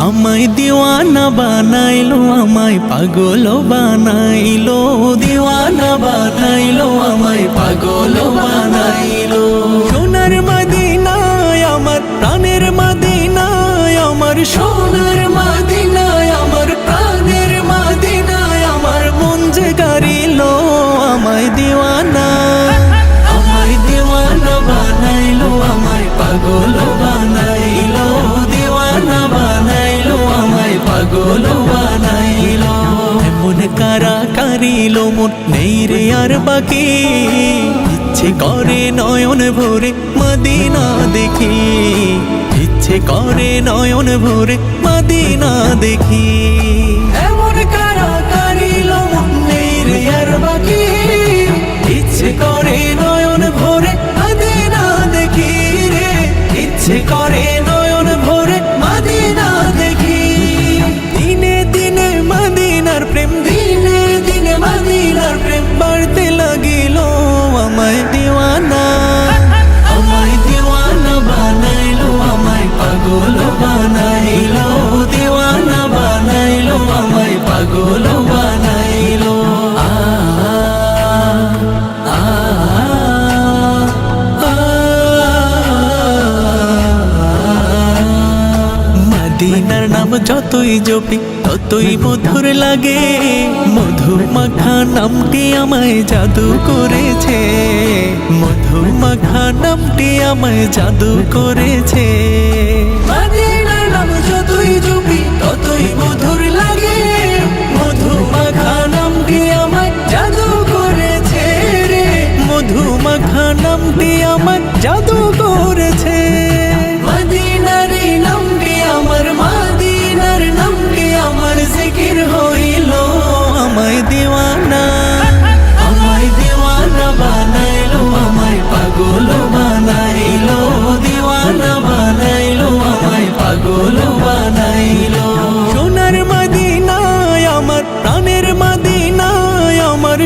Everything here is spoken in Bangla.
আমায় দিওয়ানা বানাইলো, আমায় পাগল বানাইলো, দিওয়ানা বানাইলো, আমায় পাগল বানাইলো। সোনার মদিনায় আমার প্রাণের মদিনায়, আমার সোনার মদিনায় আমার প্রাণের মদিনায়, আমার মন যে কারিলো আমায় দিওয়ানা, আমায় দিওয়ানা বানাইলো, আমায় পাগল বানাইলো, দিওয়ানা বানাইলো, আমায় পাগল বানাইলো। এমন কারা কারিলো মন নেই রে আর বাকি, ইচ্ছে করে নয়ন ভরে মদিনা দেখি, ইচ্ছে করে নয়ন ভরে মদিনা দেখি। এমন কারা কারিলো মন নেই রে আর বাকি, ইচ্ছে করে নয়ন ভরে মদিনা দেখি রে, ইচ্ছে করে নয়ন ভরে মদিনা দেখি। দিনে দিনে মদিনার প্রেম, দিনে দিনে মদিনার প্রেম বাড়তে লাগিল, আমায় দিওয়ানা, আমায় দিওয়ানা বানাইলো, আমায় পাগল বানাইলো, দিওয়ানা বানাইলো, আমায় পাগল বানাইলো। মদিনার নাম যতই জপি ততই মধুর লাগে, মধু মাখা নামটি আমায় জাদু করেছে, মধু মাখা নামটি আমায় জাদু করেছে। মদিনার নাম যতই জপি ততই মধুর লাগে, মধু মাখা নামটি আমায় জাদু করেছে রে, মধু মাখা নামটি আমায় জাদু করেছে। মদিনার নামটি আমার, মদিনার নামটি আমার জিকির হইল, আমায় দিওয়ানা, আমায় দিওয়ানা বানাইলো, আমায় পাগল বানাইলো, দিওয়ানা বানাইলো, আমায় পাগল বানাইলো। সোনার মদিনায় আমার প্রাণের মদিনায়, আমার